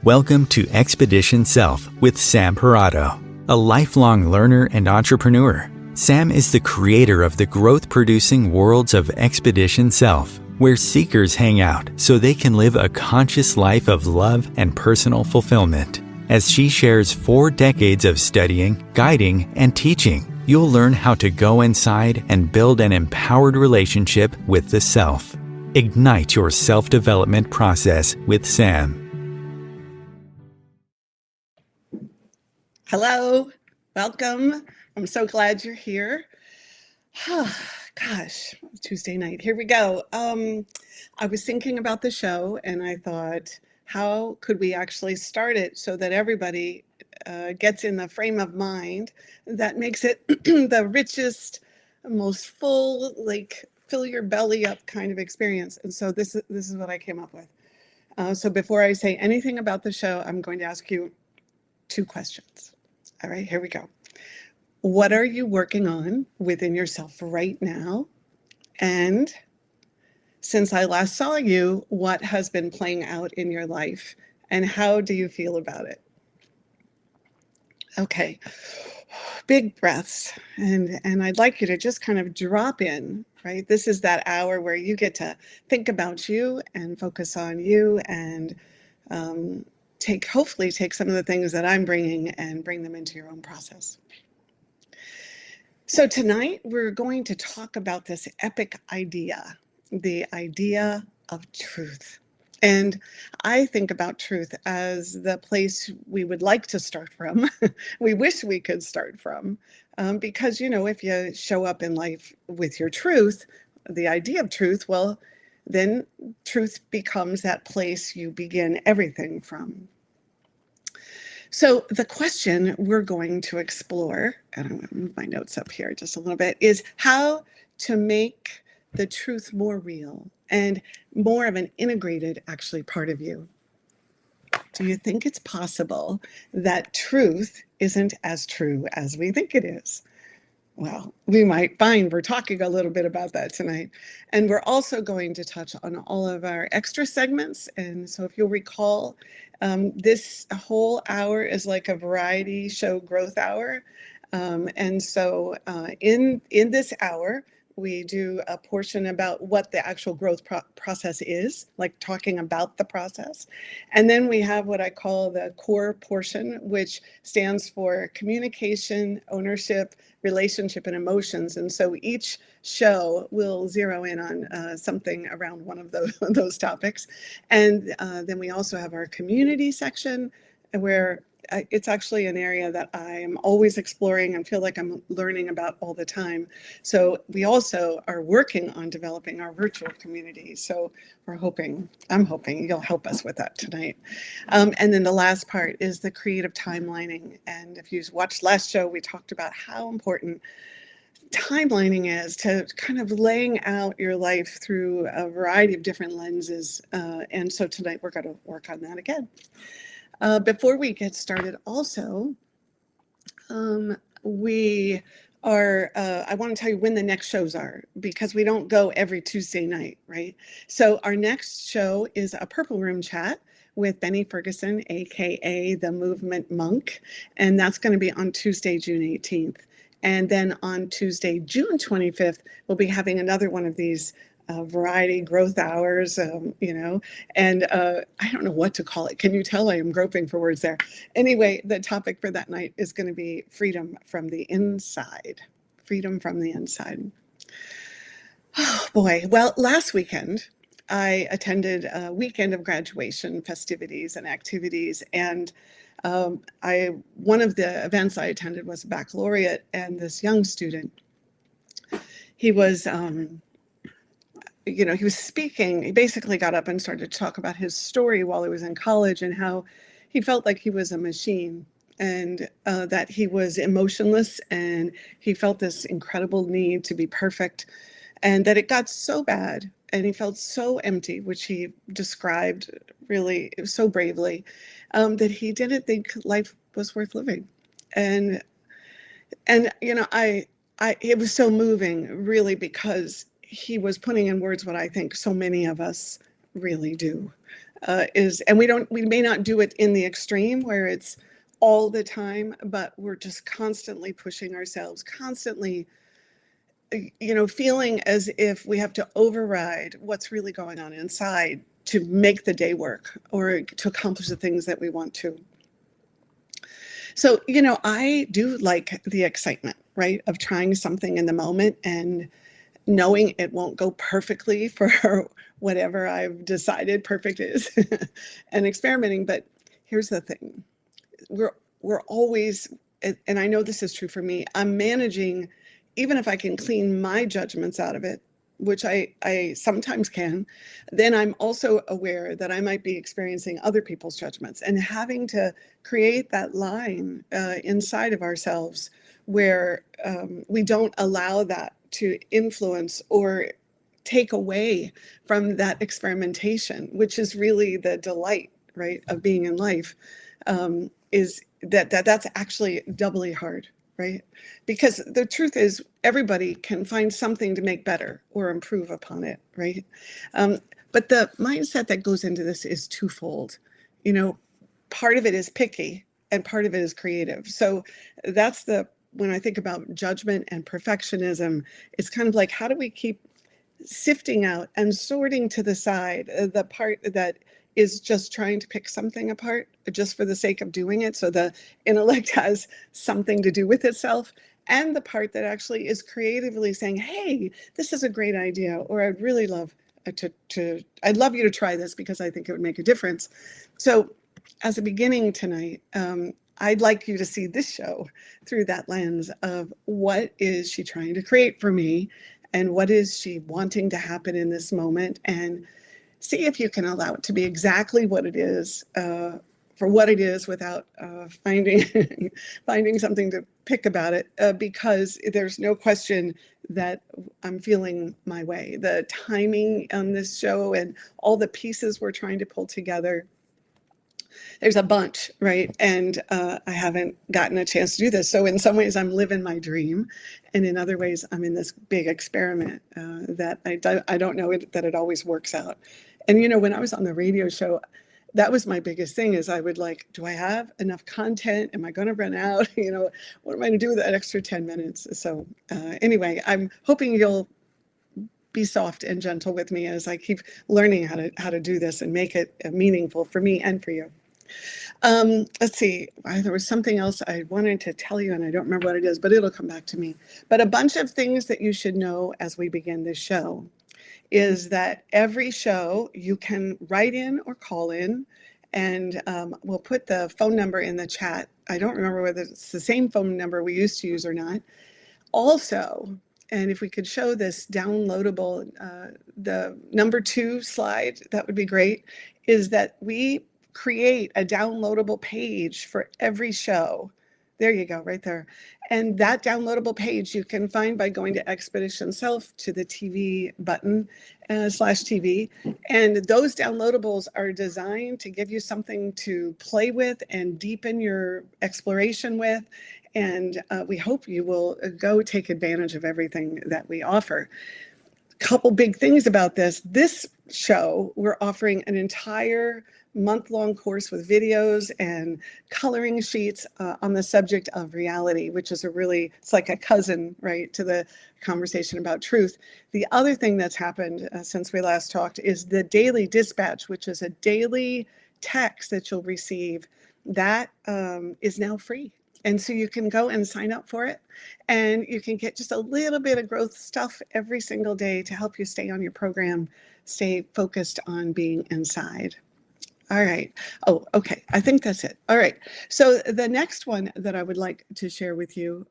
Welcome to Expedition Self with Sam Parado, a lifelong learner and entrepreneur. Sam is the creator of the growth-producing worlds of Expedition Self, where seekers hang out so they can live a conscious life of love and personal fulfillment. As she shares 4 decades of studying, guiding, and teaching, you'll learn how to go inside and build an empowered relationship with the self. Ignite your self-development process with Sam. Hello, welcome. I'm so glad you're here. Gosh, Tuesday night. Here we go. I was thinking about the show and I thought, how could we actually start it so that everybody gets in the frame of mind that makes it the richest, most full, like fill your belly up kind of experience. And so this is what I came up with. So before I say anything about the show, I'm going to ask you 2 questions. All right, here we go. What are you working on within yourself right now? And since I last saw you, what has been playing out in your life? And how do you feel about it? Okay, big breaths. And I'd like you to just kind of drop in, right? This is that hour where you get to think about you and focus on you and hopefully take some of the things that I'm bringing and bring them into your own process. So tonight we're going to talk about this epic idea, the idea of truth. And I think about truth as the place we would like to start from. We wish we could start from, because, you know, if you show up in life with your truth, the idea of truth, well, then truth becomes that place you begin everything from. So the question we're going to explore, and I'm going to move my notes up here just a little bit, is how to make the truth more real and more of an integrated, actually, part of you. Do you think it's possible that truth isn't as true as we think it is? Well, we might find we're talking a little bit about that tonight. And we're also going to touch on all of our extra segments. And so if you'll recall, this whole hour is like a variety show growth hour. And so in this hour, we do a portion about what the actual growth process is, like talking about the process. And then we have what I call the core portion, which stands for communication, ownership, relationship, and emotions. And so each show will zero in on something around one of those topics. And then we also have our community section where it's actually an area that I'm always exploring and feel like I'm learning about all the time. So we also are working on developing our virtual community. So I'm hoping you'll help us with that tonight. And then the last part is the creative timelining. And if you watched last show, we talked about how important timelining is to kind of laying out your life through a variety of different lenses. And so tonight we're going to work on that again. Before we get started, also, we are, I want to tell you when the next shows are, because we don't go every Tuesday night, right? So our next show is a Purple Room Chat with Benny Ferguson, aka the Movement Monk, and that's going to be on Tuesday, June 18th. And then on Tuesday, June 25th, we'll be having another one of these variety growth hours, and I don't know what to call it. Can you tell I am groping for words there? Anyway, the topic for that night is going to be freedom from the inside. Freedom from the inside. Oh boy. Well, last weekend, I attended a weekend of graduation festivities and activities, and one of the events I attended was a baccalaureate, and this young student, he was he was speaking. He basically got up and started to talk about his story while he was in college and how he felt like he was a machine and that he was emotionless and he felt this incredible need to be perfect and that it got so bad and he felt so empty, which he described really so bravely, that he didn't think life was worth living. And it was so moving, really, because he was putting in words what I think so many of us really do. and we may not do it in the extreme where it's all the time, but we're just constantly pushing ourselves, constantly, feeling as if we have to override what's really going on inside to make the day work or to accomplish the things that we want to. So, I do like the excitement, right, of trying something in the moment and knowing it won't go perfectly for whatever I've decided perfect is and experimenting. But here's the thing. We're always, and I know this is true for me, I'm managing, even if I can clean my judgments out of it, which I sometimes can, then I'm also aware that I might be experiencing other people's judgments and having to create that line inside of ourselves where we don't allow that to influence or take away from that experimentation, which is really the delight, right, of being in life, is that's actually doubly hard, right? Because the truth is everybody can find something to make better or improve upon it, right? But the mindset that goes into this is twofold. Part of it is picky and part of it is creative. So that's when I think about judgment and perfectionism, it's kind of like, how do we keep sifting out and sorting to the side the part that is just trying to pick something apart just for the sake of doing it, so the intellect has something to do with itself, and the part that actually is creatively saying, hey, this is a great idea, or I'd really love I'd love you to try this because I think it would make a difference. So as a beginning tonight, I'd like you to see this show through that lens of what is she trying to create for me and what is she wanting to happen in this moment, and see if you can allow it to be exactly what it is, for what it is, without finding something to pick about it, because there's no question that I'm feeling my way. The timing on this show and all the pieces we're trying to pull together, there's a bunch, right? And I haven't gotten a chance to do this. So in some ways I'm living my dream, and in other ways I'm in this big experiment that I don't know that it always works out. And when I was on the radio show, that was my biggest thing, is I would do I have enough content? Am I going to run out? What am I going to do with that extra 10 minutes? So anyway, I'm hoping you'll be soft and gentle with me as I keep learning how to do this and make it meaningful for me and for you. Let's see, there was something else I wanted to tell you and I don't remember what it is, but it'll come back to me. But a bunch of things that you should know as we begin this show is that every show you can write in or call in, and we'll put the phone number in the chat. I don't remember whether it's the same phone number we used to use or not. Also, and if we could show this downloadable, the number 2 slide, that would be great, is that we create a downloadable page for every show. There you go, right there. And that downloadable page you can find by going to Expedition Self to the TV button /TV. And those downloadables are designed to give you something to play with and deepen your exploration with. And we hope you will go take advantage of everything that we offer. Couple big things about this show, we're offering an entire month-long course with videos and coloring sheets on the subject of reality, which is it's like a cousin, right, to the conversation about truth. The other thing that's happened since we last talked is the daily dispatch, which is a daily text that you'll receive that is now free. And so you can go and sign up for it, and you can get just a little bit of growth stuff every single day to help you stay on your program, stay focused on being inside. All right. Oh, okay. I think that's it. All right. So the next one that I would like to share with you.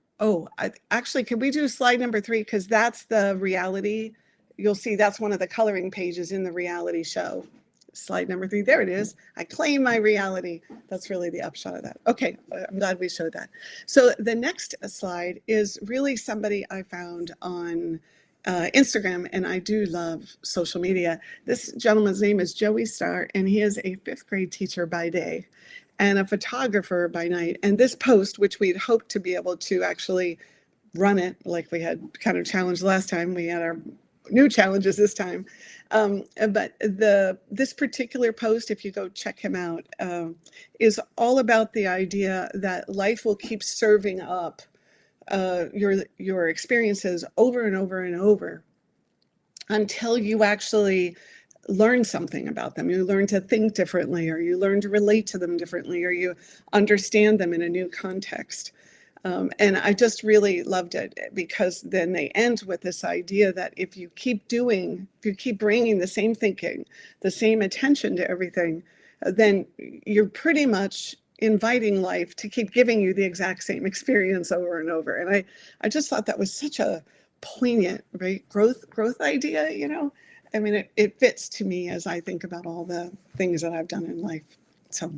Actually, can we do slide number 3? Because that's the reality. You'll see that's one of the coloring pages in the reality show. Slide number 3. There it is. I claim my reality. That's really the upshot of that. Okay. I'm glad we showed that. So the next slide is really somebody I found on Instagram, and I do love social media. This gentleman's name is Joey Starr, and he is a 5th grade teacher by day and a photographer by night. And this post, which we'd hoped to be able to actually run it like we had kind of challenged last time, we had our new challenges this time. But this particular post, if you go check him out, is all about the idea that life will keep serving up your experiences over and over and over until you actually learn something about them. You learn to think differently, or you learn to relate to them differently, or you understand them in a new context. And I just really loved it, because then they end with this idea that if you keep bringing the same thinking, the same attention to everything, then you're pretty much inviting life to keep giving you the exact same experience over and over. And I just thought that was such a poignant, right, growth idea, I mean, it fits to me as I think about all the things that I've done in life. So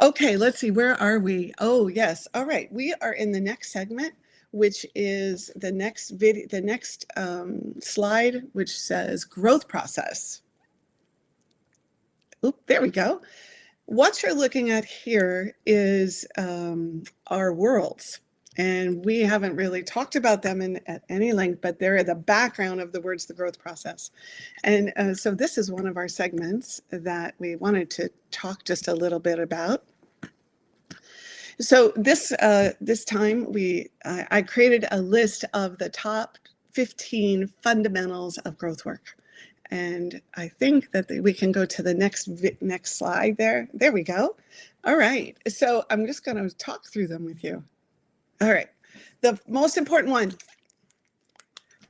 okay, let's see, where are we? Oh, yes. All right. We are in the next segment, which is the next video, the next slide, which says growth process. Oop, there we go. What you're looking at here is our worlds. And we haven't really talked about them at any length, but they're the background of the words, the growth process. And so this is one of our segments that we wanted to talk just a little bit about. So this time I created a list of the top 15 fundamentals of growth work. And I think that we can go to the next slide there. There we go. All right. So I'm just going to talk through them with you. All right. The most important one,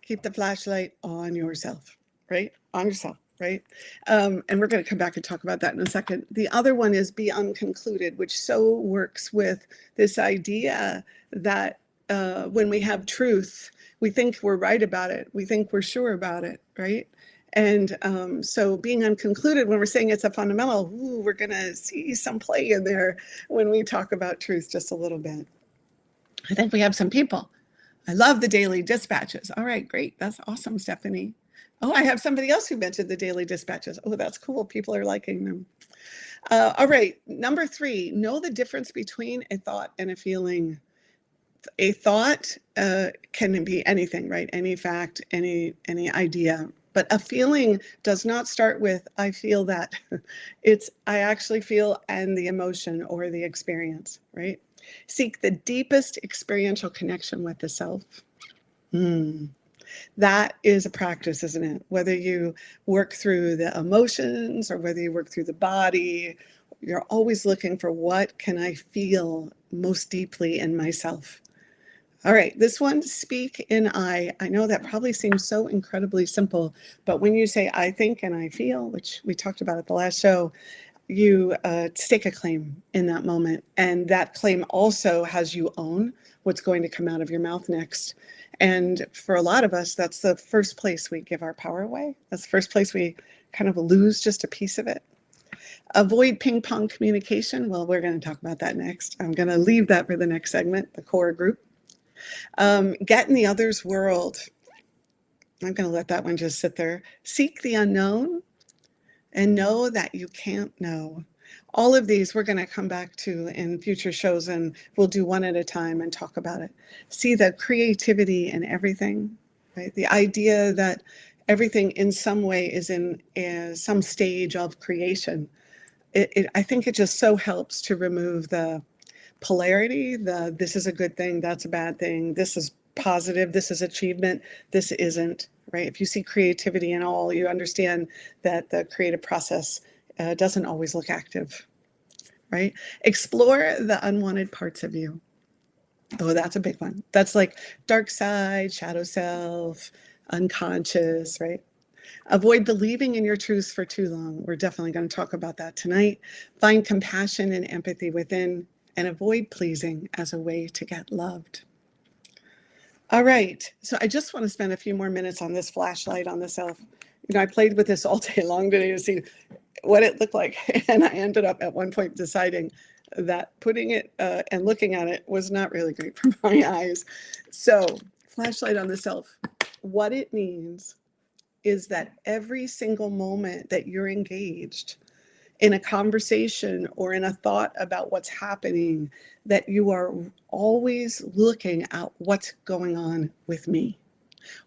keep the flashlight on yourself, right? On yourself, right? And we're going to come back and talk about that in a second. The other one is be unconcluded, which so works with this idea that when we have truth, we think we're right about it. We think we're sure about it, right? And so being unconcluded, when we're saying it's a fundamental, we're going to see some play in there when we talk about truth just a little bit. I think we have some people. I love the daily dispatches. All right, great. That's awesome, Stephanie. Oh, I have somebody else who mentioned the daily dispatches. Oh, that's cool. People are liking them. All right, number 3, know the difference between a thought and a feeling. A thought can be anything, right? Any fact, any idea. But a feeling does not start with, I feel that. It's, I actually feel, and the emotion or the experience, right? Seek the deepest experiential connection with the self. That is a practice, isn't it? Whether you work through the emotions or whether you work through the body, you're always looking for what can I feel most deeply in myself. All right, this one, speak in I. I know that probably seems so incredibly simple, but when you say I think and I feel, which we talked about at the last show, you stake a claim in that moment. And that claim also has you own what's going to come out of your mouth next. And for a lot of us, that's the first place we give our power away. That's the first place we kind of lose just a piece of it. Avoid ping pong communication. Well, we're going to talk about that next. I'm going to leave that for the next segment, the core group. Get in the other's world. I'm going to let that one just sit there. Seek the unknown and know that you can't know. All of these we're going to come back to in future shows, and we'll do one at a time and talk about it. See the creativity in everything, right? The idea that everything in some way is in some stage of creation. I think it just so helps to remove the polarity, this is a good thing, that's a bad thing, this is positive, this is achievement, this isn't, right? If you see creativity in all, you understand that the creative process doesn't always look active, right? Explore the unwanted parts of you. Oh, that's a big one. That's like dark side, shadow self, unconscious, right? Avoid believing in your truths for too long. We're definitely going to talk about that tonight. Find compassion and empathy within, and avoid pleasing as a way to get loved. All right, so I just want to spend a few more minutes on this flashlight on the self. You know, I played with this all day long today to see what it looked like, and I ended up at one point deciding that putting it and looking at it was not really great for my eyes. So, flashlight on the self, what it means is that every single moment that you're engaged in a conversation or in a thought about what's happening, that you are always looking at what's going on with me.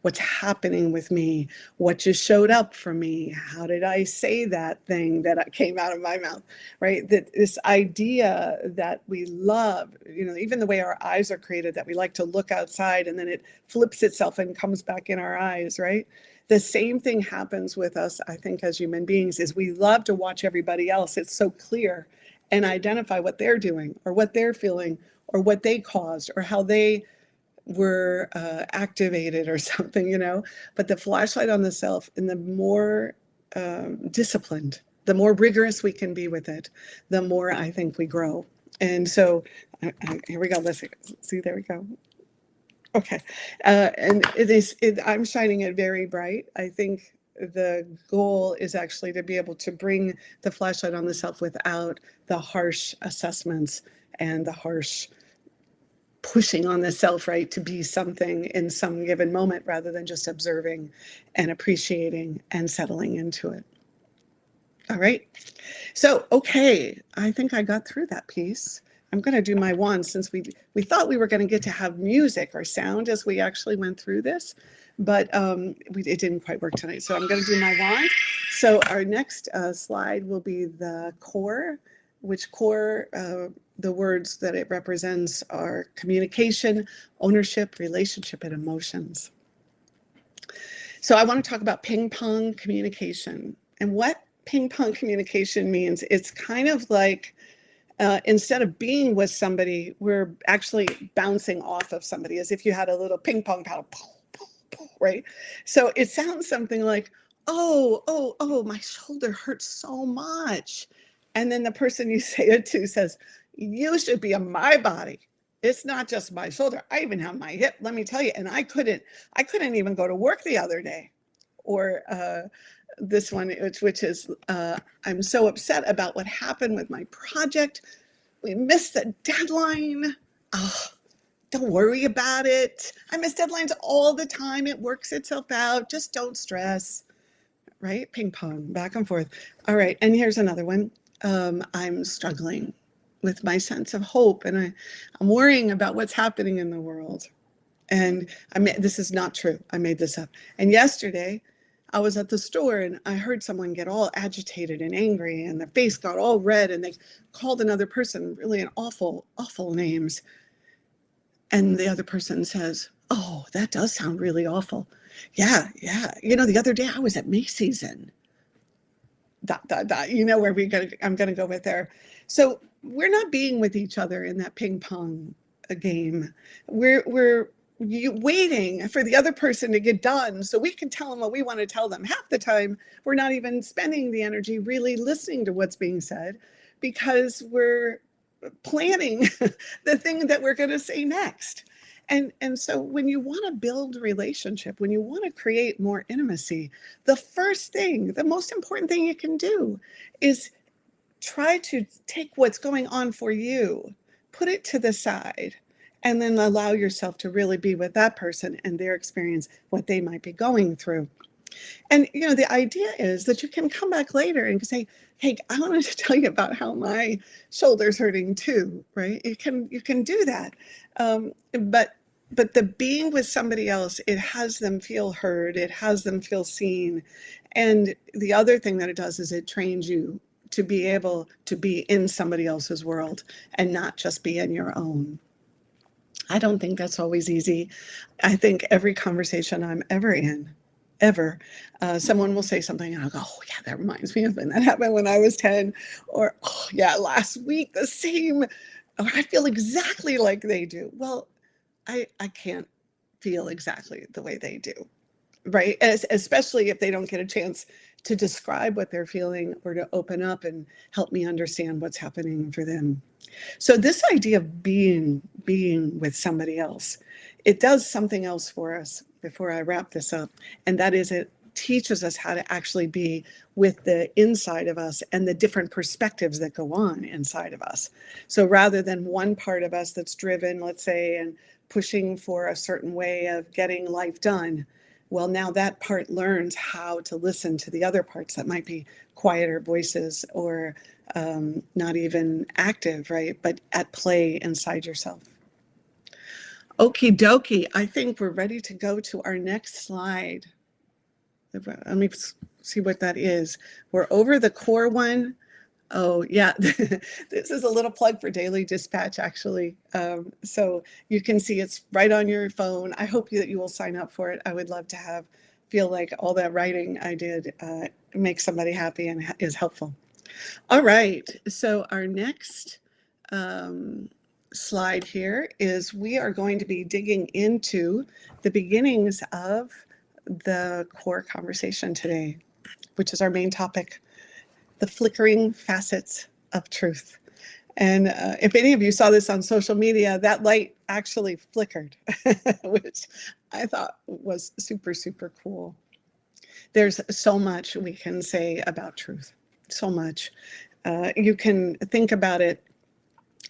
What's happening with me? What just showed up for me? How did I say that thing that came out of my mouth, right? That this idea that we love, even the way our eyes are created, that we like to look outside and then it flips itself and comes back in our eyes, right? The same thing happens with us, I think, as human beings, is we love to watch everybody else. It's so clear, and identify what they're doing or what they're feeling or what they caused or how they were activated or something. But the flashlight on the self, and the more disciplined, the more rigorous we can be with it, the more I think we grow. And so here we go. Let's see. There we go. Okay. And I'm shining it very bright. I think the goal is actually to be able to bring the flashlight on the self without the harsh assessments and the harsh pushing on the self, right, to be something in some given moment, rather than just observing and appreciating and settling into it. All right. So, okay, I think I got through that piece. I'm going to do my wand, since we thought we were going to get to have music or sound as we actually went through this, but it didn't quite work tonight. So I'm going to do my wand. So our next slide will be the core, which core, the words that it represents are communication, ownership, relationship, and emotions. So I want to talk about ping pong communication. And what ping pong communication means, it's kind of like, instead of being with somebody, we're actually bouncing off of somebody, as if you had a little ping pong paddle, right? So it sounds something like, oh, my shoulder hurts so much. And then the person you say it to says, you should be on my body. It's not just my shoulder. I even have my hip, let me tell you. And I couldn't even go to work the other day. Or this one, which is, I'm so upset about what happened with my project. We missed the deadline. Oh, don't worry about it. I miss deadlines all the time. It works itself out. Just don't stress. Right? Ping pong, back and forth. All right. And here's another one. I'm struggling with my sense of hope, and I'm worrying about what's happening in the world. And this is not true. I made this up. And yesterday, I was at the store and I heard someone get all agitated and angry, and their face got all red, and they called another person really an awful, awful names. And the other person says, oh, that does sound really awful. Yeah. The other day I was at Macy's and ... where I'm going to go with there. So we're not being with each other in that ping pong game. We're waiting for the other person to get done so we can tell them what we want to tell them. Half the time, we're not even spending the energy really listening to what's being said, because we're planning the thing that we're going to say next. And so when you want to build relationship, when you want to create more intimacy, the first thing, the most important thing you can do is try to take what's going on for you, put it to the side, and then allow yourself to really be with that person and their experience, what they might be going through. And, the idea is that you can come back later and say, hey, I wanted to tell you about how my shoulder's hurting too, right? You can do that. But the being with somebody else, it has them feel heard. It has them feel seen. And the other thing that it does is it trains you to be able to be in somebody else's world and not just be in your own. I don't think that's always easy. I think every conversation I'm ever in, someone will say something and I'll go, oh yeah, that reminds me of when that happened when I was 10, or oh yeah, last week the same, or I feel exactly like they do. Well, I can't feel exactly the way they do, right? Especially if they don't get a chance to describe what they're feeling or to open up and help me understand what's happening for them. So this idea of being with somebody else, it does something else for us before I wrap this up. And that is, it teaches us how to actually be with the inside of us and the different perspectives that go on inside of us. So rather than one part of us that's driven, let's say, and pushing for a certain way of getting life done, well, now that part learns how to listen to the other parts that might be quieter voices or not even active, right? But at play inside yourself. Okie dokie. I think we're ready to go to our next slide. Let me see what that is. We're over the core one. Oh, yeah. This is a little plug for Daily Dispatch, actually. So you can see it's right on your phone. I hope that you will sign up for it. I would love to feel like all that writing I did makes somebody happy and is helpful. All right. So our next slide here is we are going to be digging into the beginnings of the core conversation today, which is our main topic, the flickering facets of truth. And if any of you saw this on social media, that light actually flickered, which I thought was super, super cool. There's so much we can say about truth, so much. You can think about it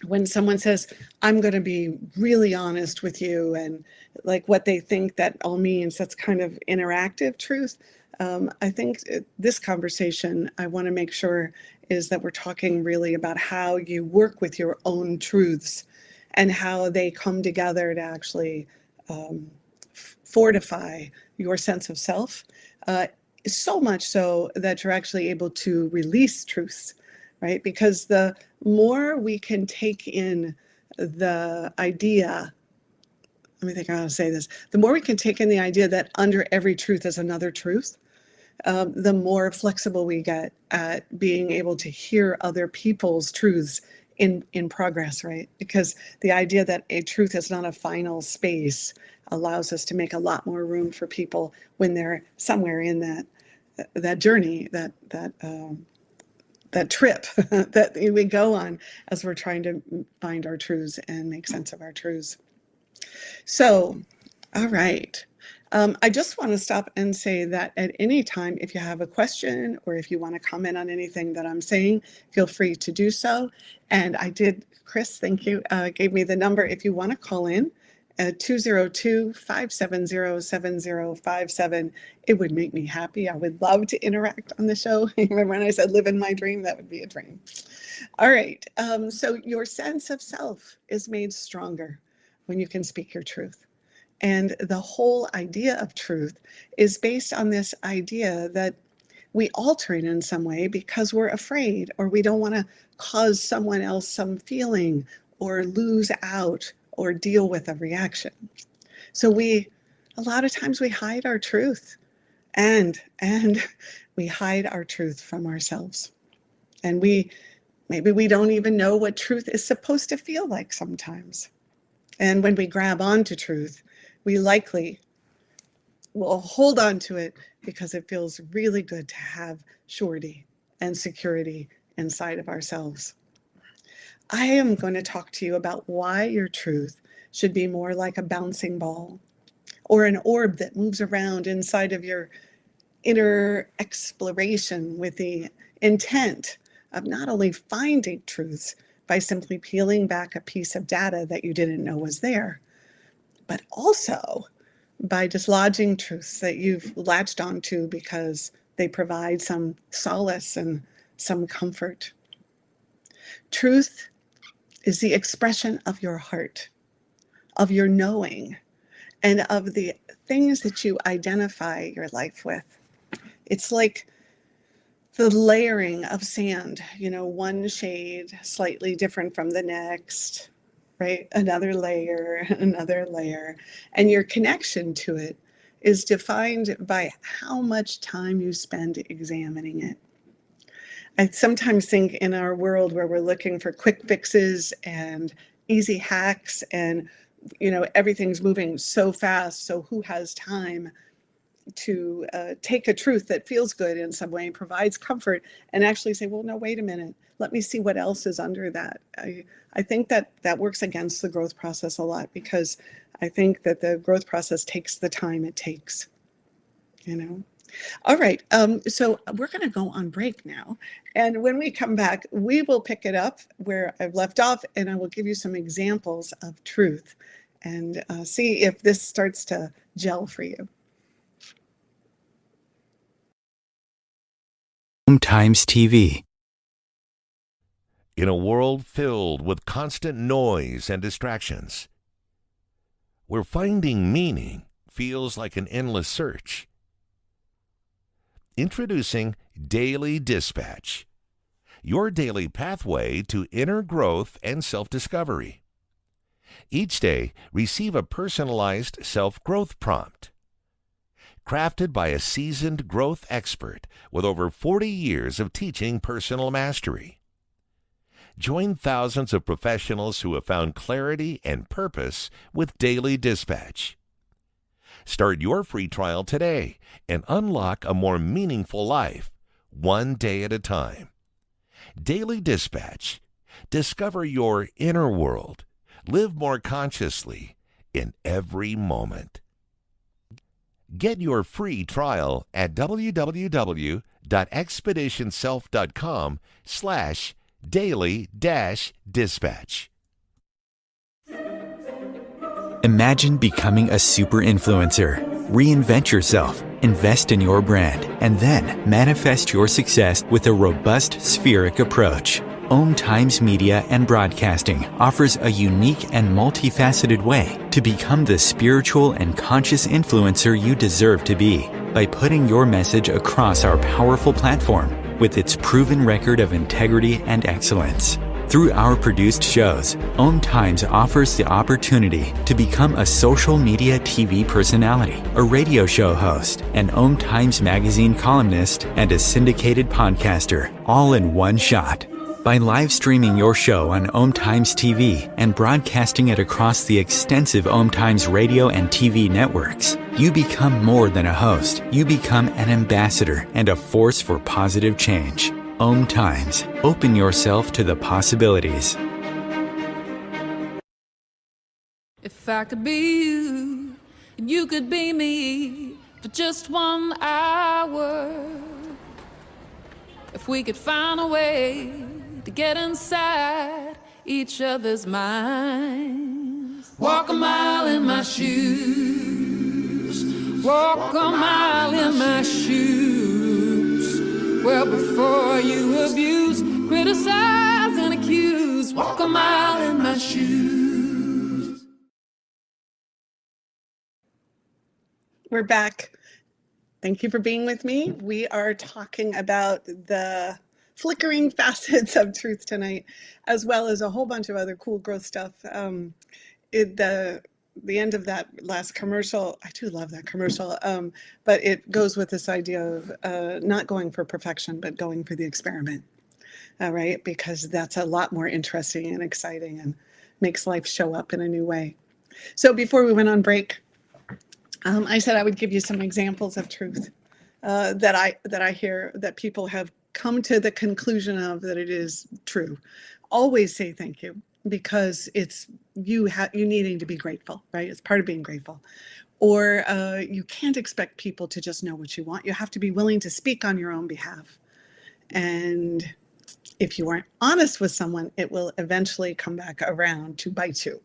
when someone says, I'm going to be really honest with you, and like what they think that all means, that's kind of interactive truth. I think this conversation, I want to make sure is that we're talking really about how you work with your own truths and how they come together to actually fortify your sense of self, so much so that you're actually able to release truths, right? Because the more we can take in the idea, let me think how to say this, the more we can take in the idea that under every truth is another truth, the more flexible we get at being able to hear other people's truths in progress, right? Because the idea that a truth is not a final space allows us to make a lot more room for people when they're somewhere in that journey, that trip that we go on as we're trying to find our truths and make sense of our truths. So, all right. I just want to stop and say that at any time, if you have a question or if you want to comment on anything that I'm saying, feel free to do so. And Chris, thank you, gave me the number if you want to call in at 202-570-7057. It would make me happy. I would love to interact on the show. Remember when I said live in my dream? That would be a dream. All right. So your sense of self is made stronger when you can speak your truth. And the whole idea of truth is based on this idea that we alter it in some way because we're afraid or we don't want to cause someone else some feeling or lose out or deal with a reaction. So a lot of times we hide our truth and we hide our truth from ourselves. And maybe we don't even know what truth is supposed to feel like sometimes. And when we grab onto truth, we likely will hold on to it because it feels really good to have surety and security inside of ourselves. I am going to talk to you about why your truth should be more like a bouncing ball or an orb that moves around inside of your inner exploration with the intent of not only finding truths by simply peeling back a piece of data that you didn't know was there, but also by dislodging truths that you've latched onto because they provide some solace and some comfort. Truth is the expression of your heart, of your knowing, and of the things that you identify your life with. It's like the layering of sand, one shade slightly different from the next, right? Another layer, another layer. And your connection to it is defined by how much time you spend examining it. I sometimes think in our world where we're looking for quick fixes and easy hacks and everything's moving so fast, so who has time to take a truth that feels good in some way, provides comfort, and actually say, well, no, wait a minute, let me see what else is under that. I think that works against the growth process a lot, because I think that the growth process takes the time it takes. All right, so we're going to go on break now, and when we come back, we will pick it up where I've left off, and I will give you some examples of truth and see if this starts to gel for you. Times TV. In a world filled with constant noise and distractions, where finding meaning feels like an endless search. Introducing Daily Dispatch, your daily pathway to inner growth and self-discovery. Each day, receive a personalized self-growth prompt. Crafted by a seasoned growth expert with over 40 years of teaching personal mastery. Join thousands of professionals who have found clarity and purpose with Daily Dispatch. Start your free trial today and unlock a more meaningful life, one day at a time. Daily Dispatch. Discover your inner world. Live more consciously in every moment. Get your free trial at www.expeditionself.com/daily-dispatch. Imagine becoming a super influencer. Reinvent yourself, invest in your brand, and then manifest your success with a robust spheric approach. Om Times Media and Broadcasting offers a unique and multifaceted way to become the spiritual and conscious influencer you deserve to be by putting your message across our powerful platform with its proven record of integrity and excellence. Through our produced shows, Om Times offers the opportunity to become a social media TV personality, a radio show host, an Om Times magazine columnist, and a syndicated podcaster, all in one shot. By live streaming your show on Om Times TV and broadcasting it across the extensive Om Times radio and TV networks, you become more than a host. You become an ambassador and a force for positive change. Om Times. Open yourself to the possibilities. If I could be you, and you could be me for just 1 hour. If we could find a way to get inside each other's minds. Walk a mile in my shoes. Walk a mile in my shoes. Well, before you abuse, criticize, and accuse, walk a mile in my shoes. We're back. Thank you for being with me. We are talking about the flickering facets of truth tonight, as well as a whole bunch of other cool growth stuff. The end of that last commercial, I do love that commercial, but it goes with this idea of not going for perfection, but going for the experiment, right? Because that's a lot more interesting and exciting and makes life show up in a new way. So before we went on break, I said I would give you some examples of truth that I hear that people have come to the conclusion of that it is true. Always say thank you, because it's you needing to be grateful, right? It's part of being grateful. Or you can't expect people to just know what you want. You have to be willing to speak on your own behalf. And if you aren't honest with someone, it will eventually come back around to bite you.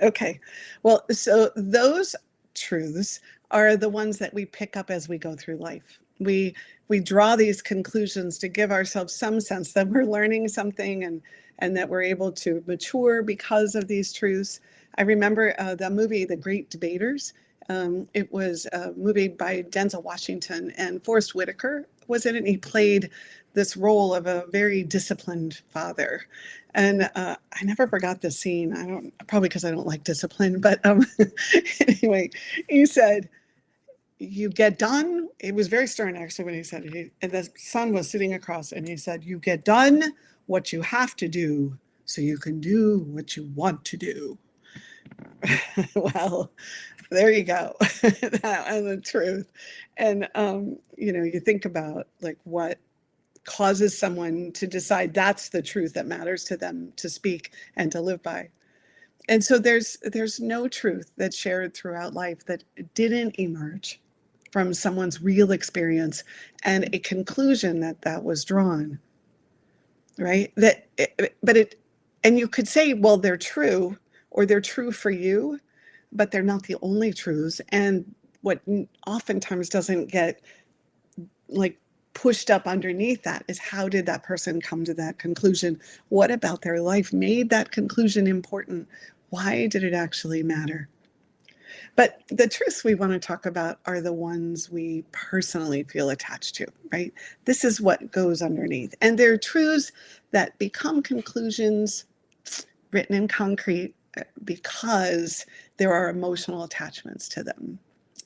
Okay, well, so those truths are the ones that we pick up as we go through life. We draw these conclusions to give ourselves some sense that we're learning something and that we're able to mature because of these truths. I remember the movie The Great Debaters. It was a movie by Denzel Washington, and Forrest Whitaker was in it. And he played this role of a very disciplined father. And I never forgot the scene. Probably because I don't like discipline, but anyway, he said, you get done. It was very stern, actually, when he said it. And the son was sitting across, and he said, you get done what you have to do so you can do what you want to do. Well, there you go. And the truth. And, you think about like what causes someone to decide that's the truth that matters to them to speak and to live by. And so there's no truth that's shared throughout life that didn't emerge from someone's real experience and a conclusion that was drawn, right? And you could say, well, they're true, or they're true for you, but they're not the only truths. And what oftentimes doesn't get like pushed up underneath that is, how did that person come to that conclusion? What about their life made that conclusion important? Why did it actually matter? But the truths we want to talk about are the ones we personally feel attached to, right? This is what goes underneath. And they're truths that become conclusions written in concrete because there are emotional attachments to them.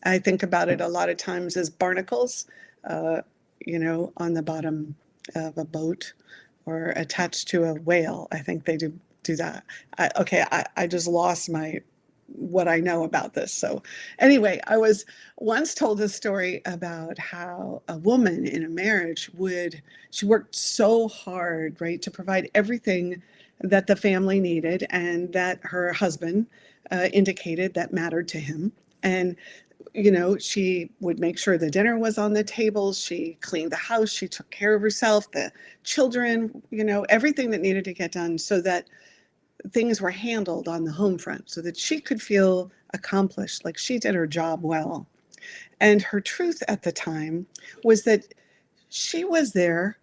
I think about it a lot of times as barnacles, on the bottom of a boat or attached to a whale. I think they do that. I just lost what I know about this. So anyway, I was once told a story about how a woman in a marriage she worked so hard, right, to provide everything that the family needed and that her husband indicated that mattered to him. And she would make sure the dinner was on the table. She cleaned the house. She took care of herself, the children, everything that needed to get done so that things were handled on the home front so that she could feel accomplished, like she did her job well. And her truth at the time was that she was there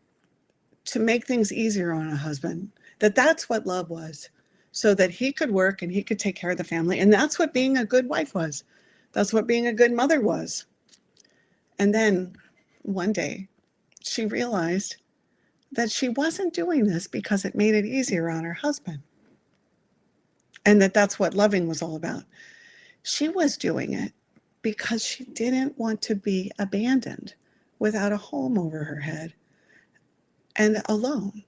to make things easier on her husband, that's what love was, so that he could work and he could take care of the family. And that's what being a good wife was. That's what being a good mother was. And then one day she realized that she wasn't doing this because it made it easier on her husband. And that's what loving was all about. She was doing it because she didn't want to be abandoned without a home over her head and alone.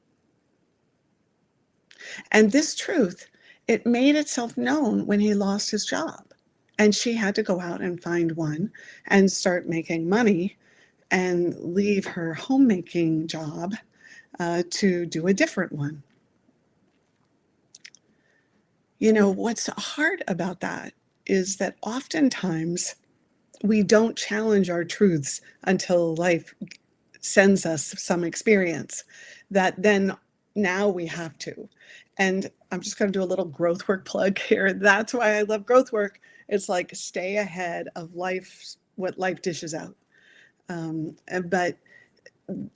And this truth, it made itself known when he lost his job. And she had to go out and find one and start making money and leave her homemaking job to do a different one. What's hard about that is that oftentimes we don't challenge our truths until life sends us some experience that then now we have to. And I'm just going to do a little growth work plug here. That's why I love growth work. It's like stay ahead of life, what life dishes out. But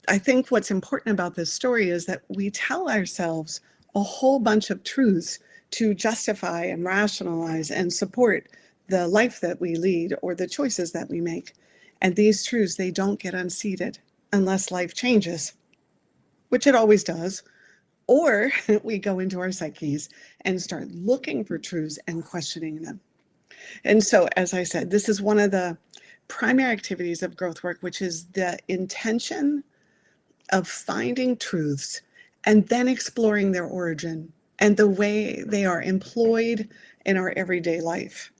I think what's important about this story is that we tell ourselves a whole bunch of truths to justify and rationalize and support the life that we lead or the choices that we make. And these truths, they don't get unseated unless life changes, which it always does. Or we go into our psyches and start looking for truths and questioning them. And so, as I said, this is one of the primary activities of growth work, which is the intention of finding truths and then exploring their origin and the way they are employed in our everyday life,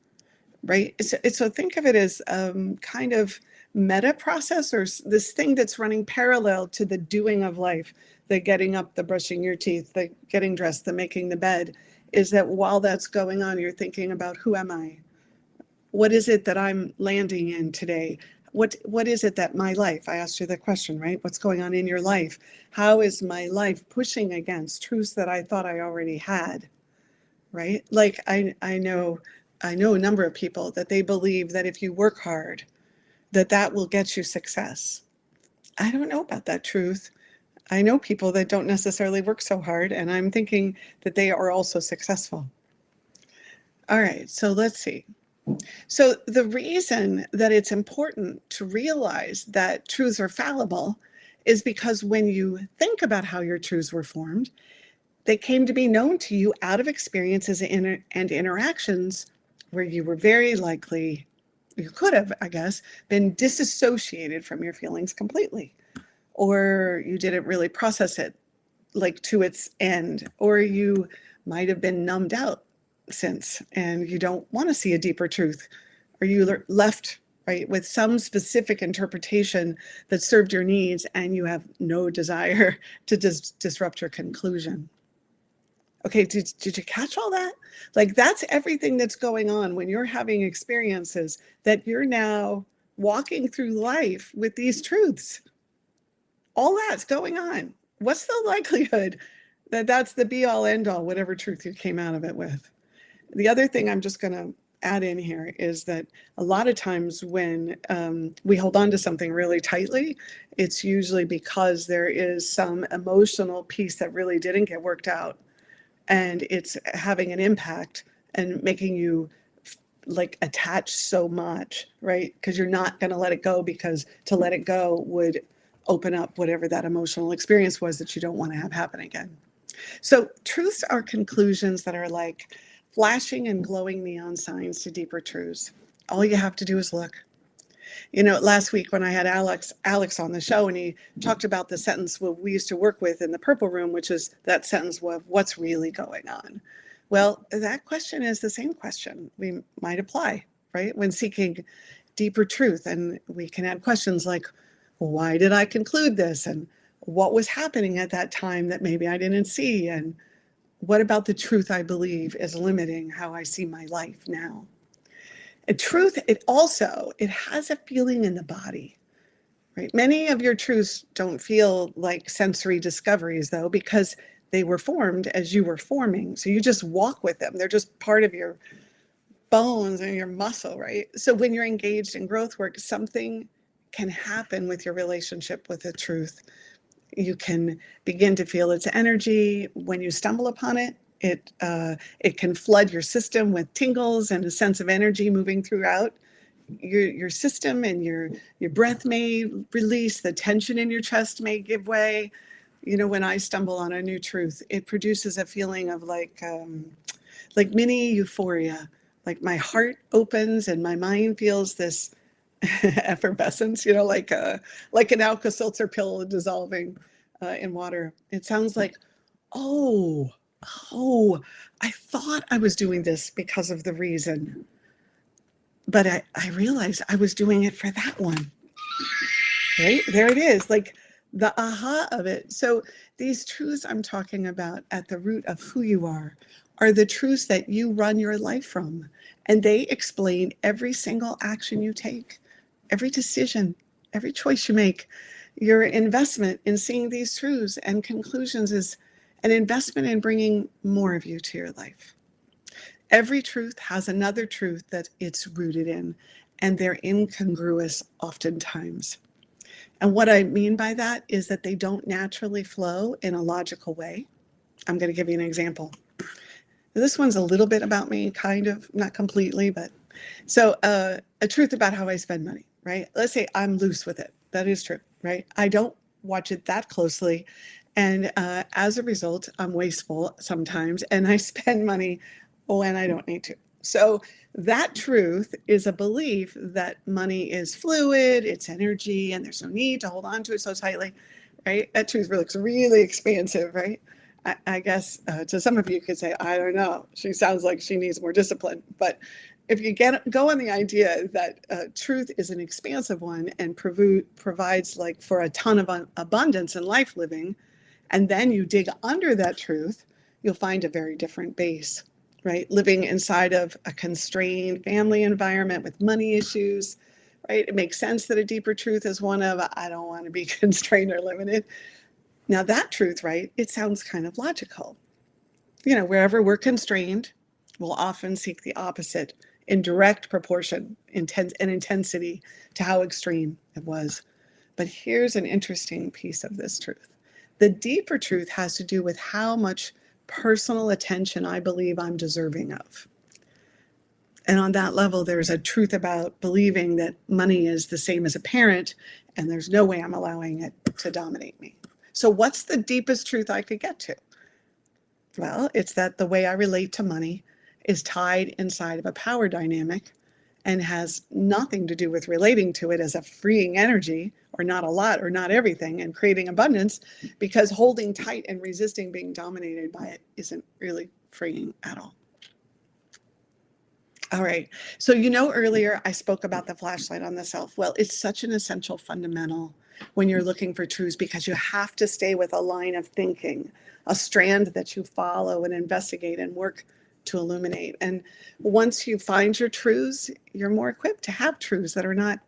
right? So think of it as kind of meta process, or this thing that's running parallel to the doing of life, the getting up, the brushing your teeth, the getting dressed, the making the bed, is that while that's going on, you're thinking about, who am I? What is it that I'm landing in today? What is it that my life, I asked you the question, right? What's going on in your life? How is my life pushing against truths that I thought I already had, right? Like I know a number of people that they believe that if you work hard, that will get you success. I don't know about that truth. I know people that don't necessarily work so hard, and I'm thinking that they are also successful. All right, so let's see. So the reason that it's important to realize that truths are fallible is because when you think about how your truths were formed, they came to be known to you out of experiences and interactions where you were very likely, you could have, I guess, been disassociated from your feelings completely, or you didn't really process it like to its end, or you might have been numbed out since and you don't want to see a deeper truth, or you left, right, with some specific interpretation that served your needs and you have no desire to disrupt your conclusion. Okay, did you catch all that? Like, that's everything that's going on when you're having experiences that you're now walking through life with these truths. All that's going on. What's the likelihood that that's the be all end all, whatever truth you came out of it with? The other thing I'm just going to add in here is that a lot of times when we hold on to something really tightly, it's usually because there is some emotional piece that really didn't get worked out, and it's having an impact and making you like attach so much, right? Because you're not going to let it go, because to let it go would open up whatever that emotional experience was that you don't want to have happen again. So truths are conclusions that are like flashing and glowing neon signs to deeper truths. All you have to do is look. You know, last week when I had Alex on the show, and he talked about the sentence we used to work with in the Purple Room, which is that sentence of what's really going on. Well, that question is the same question we might apply, right, when seeking deeper truth. And we can add questions like, why did I conclude this? And what was happening at that time that maybe I didn't see? And what about the truth I believe is limiting how I see my life now? And truth, it has a feeling in the body, right? Many of your truths don't feel like sensory discoveries, though, because they were formed as you were forming. So you just walk with them. They're just part of your bones and your muscle, right? So when you're engaged in growth work, something can happen with your relationship with the truth. You can begin to feel its energy. When you stumble upon it, it can flood your system with tingles and a sense of energy moving throughout your system, and your breath may release, the tension in your chest may give way. You know, when I stumble on a new truth, it produces a feeling of like mini euphoria. Like my heart opens and my mind feels this effervescence, you know, like an Alka-Seltzer pill dissolving in water. It sounds like, oh, I thought I was doing this because of the reason, but I realized I was doing it for that one. Right? There it is, like the aha of it. So these truths I'm talking about at the root of who you are the truths that you run your life from. And they explain every single action you take, every decision, every choice you make. Your investment in seeing these truths and conclusions is an investment in bringing more of you to your life. Every truth has another truth that it's rooted in, and they're incongruous oftentimes. And what I mean by that is that they don't naturally flow in a logical way. I'm going to give you an example. This one's a little bit about me, kind of, not completely, but so a truth about how I spend money, right? Let's say I'm loose with it. That is true, right? I don't watch it that closely. And as a result, I'm wasteful sometimes, and I spend money when I don't need to. So that truth is a belief that money is fluid, it's energy, and there's no need to hold on to it so tightly, right? That truth looks really expansive, right? I guess to some of you could say, I don't know, she sounds like she needs more discipline. But if you go on the idea that truth is an expansive one and provides like for a ton of abundance in life living, and then you dig under that truth, you'll find a very different base, right? Living inside of a constrained family environment with money issues, right? It makes sense that a deeper truth is one of, I don't want to be constrained or limited. Now that truth, right, it sounds kind of logical. You know, wherever we're constrained, we'll often seek the opposite in direct proportion, intensity to how extreme it was. But here's an interesting piece of this truth. The deeper truth has to do with how much personal attention I believe I'm deserving of. And on that level, there's a truth about believing that money is the same as a parent, and there's no way I'm allowing it to dominate me. So what's the deepest truth I could get to? Well, it's that the way I relate to money is tied inside of a power dynamic and has nothing to do with relating to it as a freeing energy, or not a lot, or not everything, and creating abundance, because holding tight and resisting being dominated by it isn't really freeing at all. All right. So, you know, earlier I spoke about the flashlight on the self. Well, it's such an essential fundamental when you're looking for truths, because you have to stay with a line of thinking, a strand that you follow and investigate and work to illuminate. And once you find your truths, you're more equipped to have truths that are not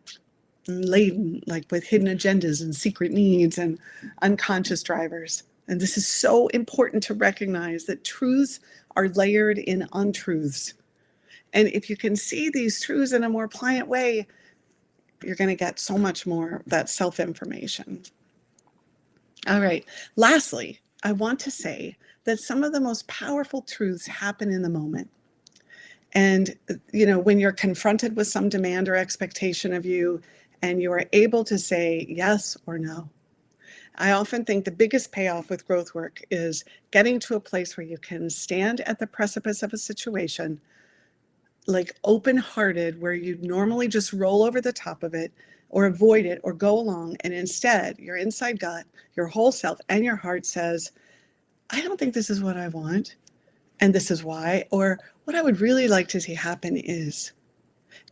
laden like with hidden agendas and secret needs and unconscious drivers. And this is so important to recognize that truths are layered in untruths. And if you can see these truths in a more pliant way, you're going to get so much more of that self-information. All right. Lastly, I want to say that some of the most powerful truths happen in the moment. And, when you're confronted with some demand or expectation of you and you are able to say yes or no. I often think the biggest payoff with growth work is getting to a place where you can stand at the precipice of a situation, like open-hearted, where you normally just roll over the top of it or avoid it or go along. And instead, your inside gut, your whole self and your heart says, I don't think this is what I want. And this is why. Or what I would really like to see happen is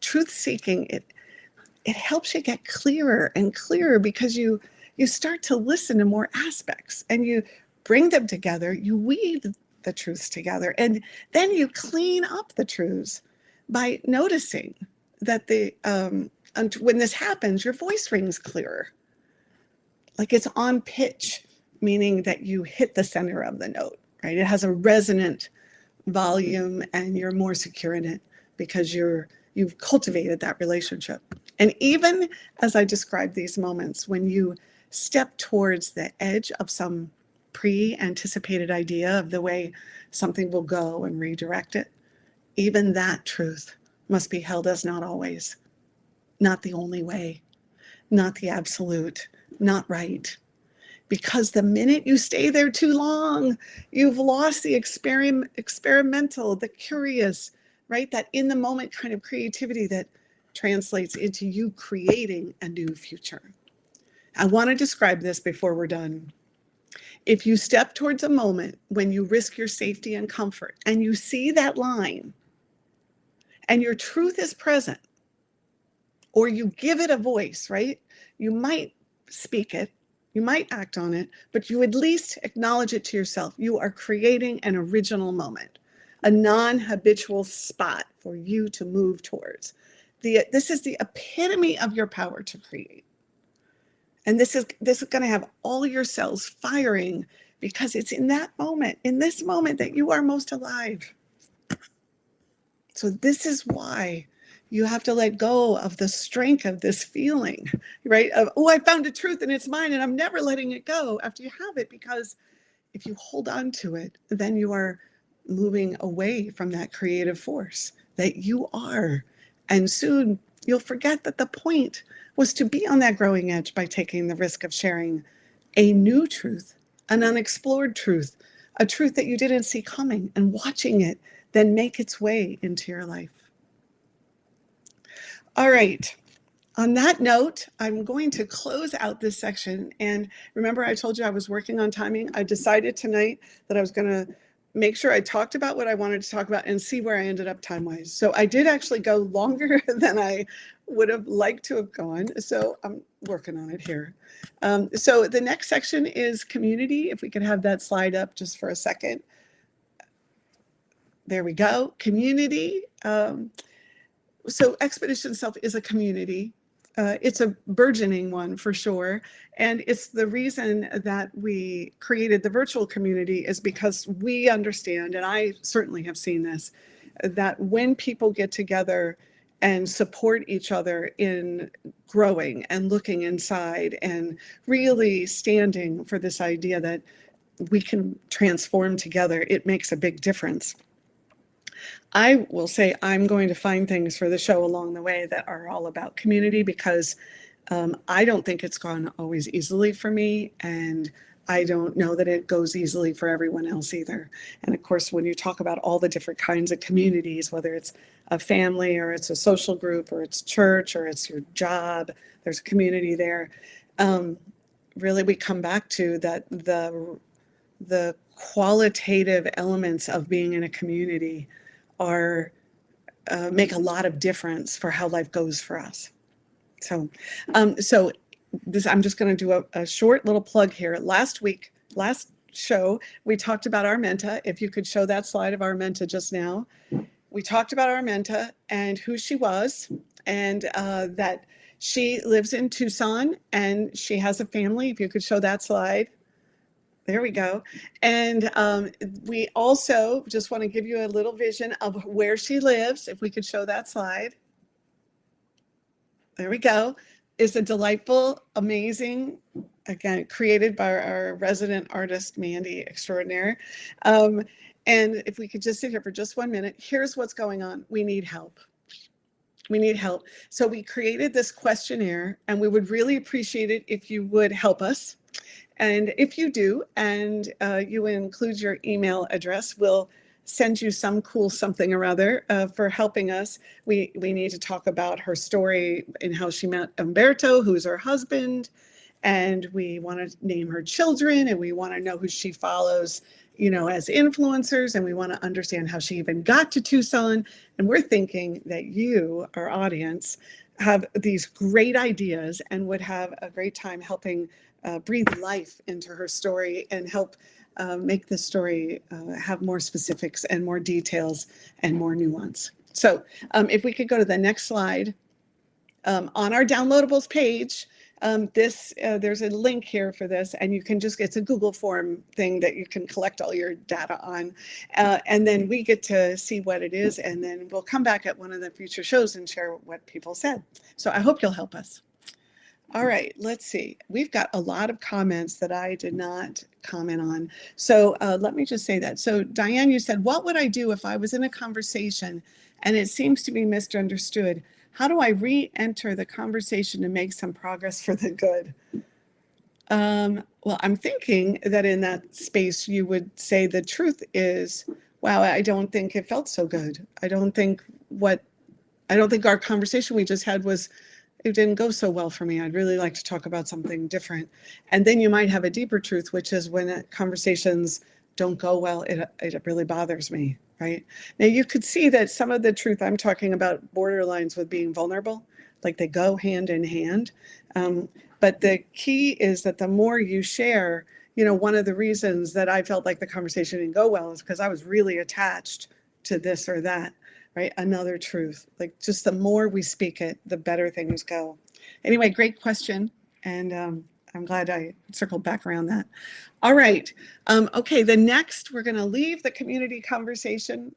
truth seeking. It helps you get clearer and clearer because you start to listen to more aspects and you bring them together. You weave the truths together, and then you clean up the truths by noticing that when this happens, your voice rings clearer, like it's on pitch, meaning that you hit the center of the note, right? It has a resonant volume and you're more secure in it because you've cultivated that relationship. And even as I describe these moments, when you step towards the edge of some pre-anticipated idea of the way something will go and redirect it, even that truth must be held as not always, not the only way, not the absolute, not right. Because the minute you stay there too long, you've lost the experimental, the curious, right? That in the moment kind of creativity that translates into you creating a new future. I want to describe this before we're done. If you step towards a moment when you risk your safety and comfort and you see that line and your truth is present, or you give it a voice, right? You might speak it, you might act on it, but you at least acknowledge it to yourself. You are creating an original moment, a non-habitual spot for you to move towards. This is the epitome of your power to create. And this is going to have all your cells firing because it's in that moment, in this moment, that you are most alive. So this is why you have to let go of the strength of this feeling, right? Of, oh, I found a truth and it's mine and I'm never letting it go after you have it, because if you hold on to it, then you are moving away from that creative force that you are. And soon you'll forget that the point was to be on that growing edge by taking the risk of sharing a new truth, an unexplored truth, a truth that you didn't see coming, and watching it then make its way into your life. All right. On that note, I'm going to close out this section. And remember, I told you I was working on timing. I decided tonight that I was going to make sure I talked about what I wanted to talk about and see where I ended up time-wise. So I did actually go longer than I would have liked to have gone. So I'm working on it here. So the next section is community. If we could have that slide up just for a second. There we go. Community. So Expedition Self is a community. It's a burgeoning one for sure. And it's the reason that we created the virtual community is because we understand, and I certainly have seen this, that when people get together and support each other in growing and looking inside and really standing for this idea that we can transform together, it makes a big difference. I will say I'm going to find things for the show along the way that are all about community, because I don't think it's gone always easily for me, and I don't know that it goes easily for everyone else either. And of course, when you talk about all the different kinds of communities, whether it's a family or it's a social group or it's church or it's your job, there's a community there. Really, we come back to that the qualitative elements of being in a community are make a lot of difference for how life goes for us. So this, I'm just going to do a short little plug here. Last show, we talked about Armenta. If you could show that slide of Armenta just now. We talked about Armenta and who she was, and that she lives in Tucson and she has a family. If you could show that slide. There we go. And we also just want to give you a little vision of where she lives. If we could show that slide. There we go. It's a delightful, amazing again, created by our resident artist, Mandy Extraordinaire. And if we could just sit here for just 1 minute, here's what's going on. We need help. We need help. So we created this questionnaire, and we would really appreciate it if you would help us. And if you do, and you include your email address, we'll send you some cool something or other for helping us. We need to talk about her story and how she met Umberto, who's her husband, and we want to name her children, and we want to know who she follows, as influencers, and we want to understand how she even got to Tucson. And we're thinking that you, our audience, have these great ideas and would have a great time helping breathe life into her story and help make the story have more specifics and more details and more nuance. So if we could go to the next slide. On our downloadables page, there's a link here for this, and you can it's a Google form thing that you can collect all your data on. And then we get to see what it is, and then we'll come back at one of the future shows and share what people said. So I hope you'll help us. All right, let's see. We've got a lot of comments that I did not comment on. So let me just say that. So Diane, you said, what would I do if I was in a conversation and it seems to be misunderstood? How do I re-enter the conversation to make some progress for the good? Well, I'm thinking that in that space, you would say the truth is, wow, I don't think it felt so good. I don't think our conversation we just had it didn't go so well for me. I'd really like to talk about something different. And then you might have a deeper truth, which is when conversations don't go well, it really bothers me, right? Now you could see that some of the truth I'm talking about borderlines with being vulnerable, like they go hand in hand. But the key is that the more you share, one of the reasons that I felt like the conversation didn't go well is because I was really attached to this or that, right? Another truth. Like just the more we speak it, the better things go. Anyway, great question. And I'm glad I circled back around that. All right. Okay, the next, we're going to leave the community conversation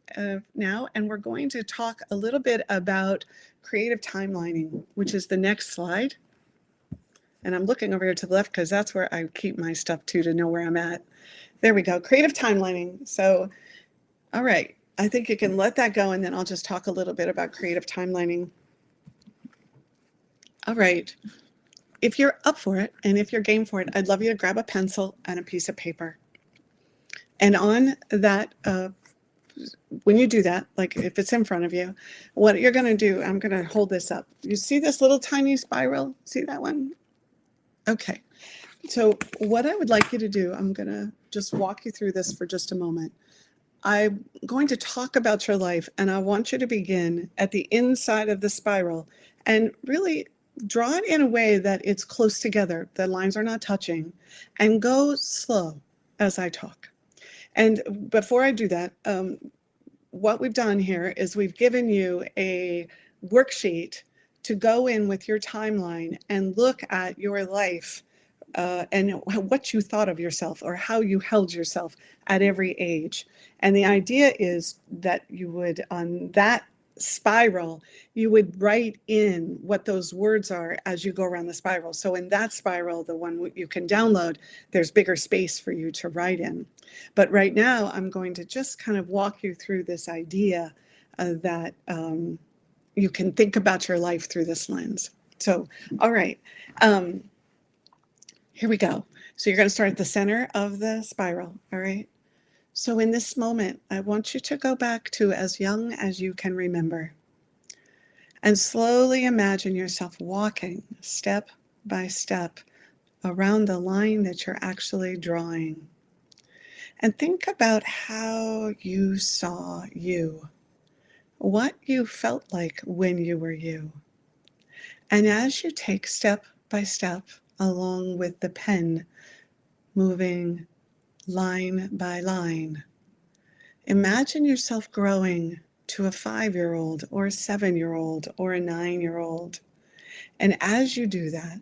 now, and we're going to talk a little bit about creative timelining, which is the next slide. And I'm looking over here to the left because that's where I keep my stuff too, to know where I'm at. There we go, creative timelining. So, all right, I think you can let that go, and then I'll just talk a little bit about creative timelining. All right. If you're up for it, and if you're game for it, I'd love you to grab a pencil and a piece of paper. And on that, when you do that, like if it's in front of you, what you're going to do, I'm going to hold this up. You see this little tiny spiral? See that one? Okay. So what I would like you to do, I'm going to just walk you through this for just a moment. I'm going to talk about your life, and I want you to begin at the inside of the spiral and really draw it in a way that it's close together, the lines are not touching, and go slow as I talk. And before I do that, what we've done here is we've given you a worksheet to go in with your timeline and look at your life and what you thought of yourself or how you held yourself at every age. And the idea is that you would, on that spiral, you would write in what those words are as you go around the spiral. So in that spiral, the one you can download, there's bigger space for you to write in. But right now, I'm going to just kind of walk you through this idea that you can think about your life through this lens. So, all right, here we go. So you're going to start at the center of the spiral, all right? So in this moment, I want you to go back to as young as you can remember and slowly imagine yourself walking step by step around the line that you're actually drawing. And think about how you saw you, what you felt like when you were you. And as you take step by step along with the pen, moving line by line, imagine yourself growing to a 5-year-old or a 7-year-old or a 9-year-old. And as you do that,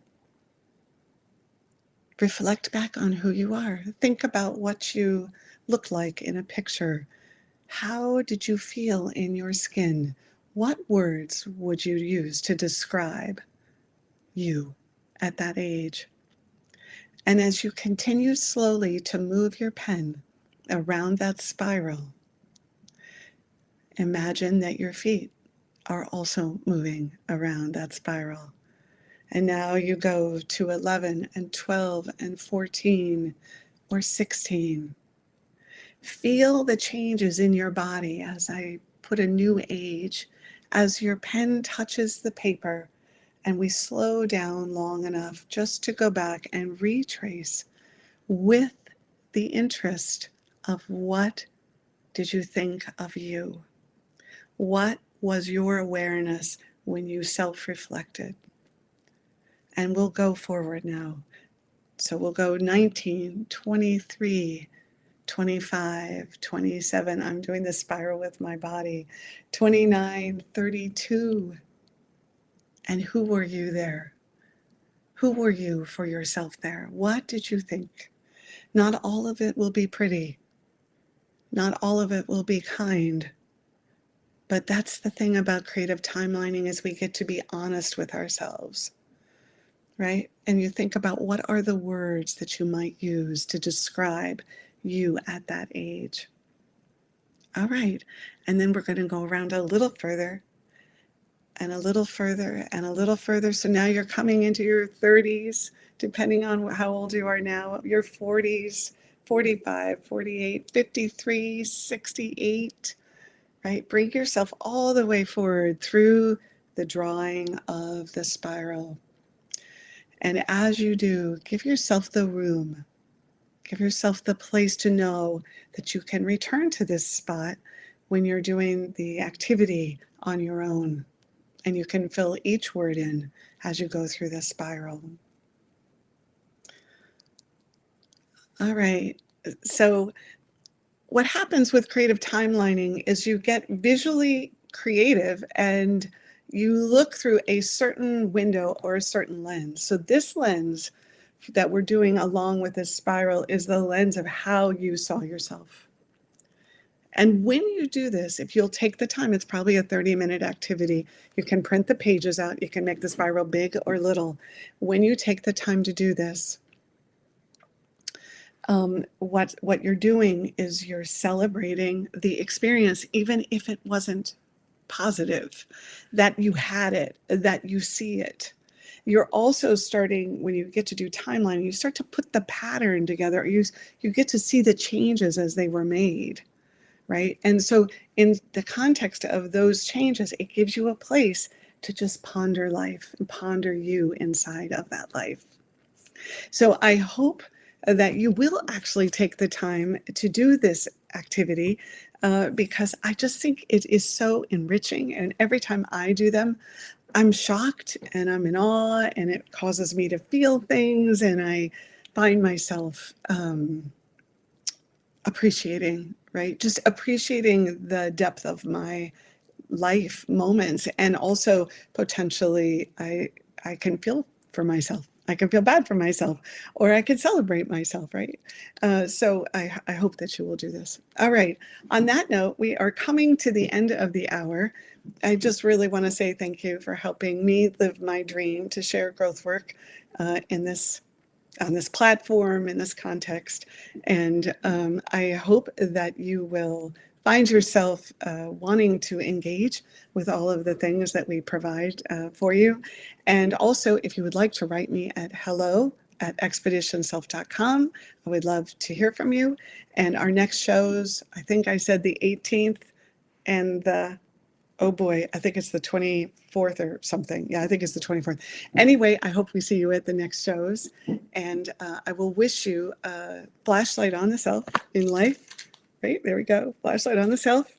reflect back on who you are. Think about what you look like in a picture. How did you feel in your skin? What words would you use to describe you at that age? And as you continue slowly to move your pen around that spiral, imagine that your feet are also moving around that spiral. And now you go to 11 and 12 and 14 or 16. Feel the changes in your body as I put a new age, as your pen touches the paper, and we slow down long enough just to go back and retrace with the interest of what did you think of you? What was your awareness when you self-reflected? And we'll go forward now. So we'll go 19, 23, 25, 27. I'm doing the spiral with my body. 29, 32. And who were you there? Who were you for yourself there? What did you think? Not all of it will be pretty. Not all of it will be kind. But that's the thing about creative timelining, is we get to be honest with ourselves, right? And you think about, what are the words that you might use to describe you at that age? All right. And then we're going to go around a little further and a little further and a little further. So now you're coming into your 30s, depending on how old you are now, your 40s, 45, 48, 53, 68, right? Bring yourself all the way forward through the drawing of the spiral. And as you do, give yourself the room, give yourself the place to know that you can return to this spot when you're doing the activity on your own. And you can fill each word in as you go through the spiral. All right. So what happens with creative timelining is you get visually creative and you look through a certain window or a certain lens. So this lens that we're doing along with this spiral is the lens of how you saw yourself. And when you do this, if you'll take the time, it's probably a 30-minute activity. You can print the pages out. You can make the spiral big or little. When you take the time to do this, what you're doing is you're celebrating the experience, even if it wasn't positive, that you had it, that you see it. You're also starting, when you get to do timeline, you start to put the pattern together. You get to see the changes as they were made. Right? And so in the context of those changes, it gives you a place to just ponder life and ponder you inside of that life. So I hope that you will actually take the time to do this activity because I just think it is so enriching. And every time I do them, I'm shocked and I'm in awe, and it causes me to feel things, and I find myself appreciating, right? Just appreciating the depth of my life moments. And also potentially I can feel for myself. I can feel bad for myself, or I can celebrate myself, right? So I hope that you will do this. All right. On that note, we are coming to the end of the hour. I just really want to say thank you for helping me live my dream to share growth work on this platform, in this context. And I hope that you will find yourself wanting to engage with all of the things that we provide for you. And also, if you would like to write me at hello@expeditionself.com, I would love to hear from you. And our next shows, I think I said the 18th and the, oh boy, I think it's the 24th or something. Yeah, I think it's the 24th. Anyway, I hope we see you at the next shows. And I will wish you a flashlight on the self in life. Right, there we go. Flashlight on the self.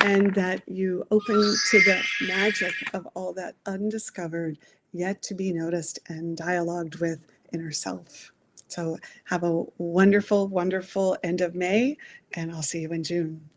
And that you open to the magic of all that undiscovered, yet to be noticed and dialogued with inner self. So have a wonderful, wonderful end of May, and I'll see you in June.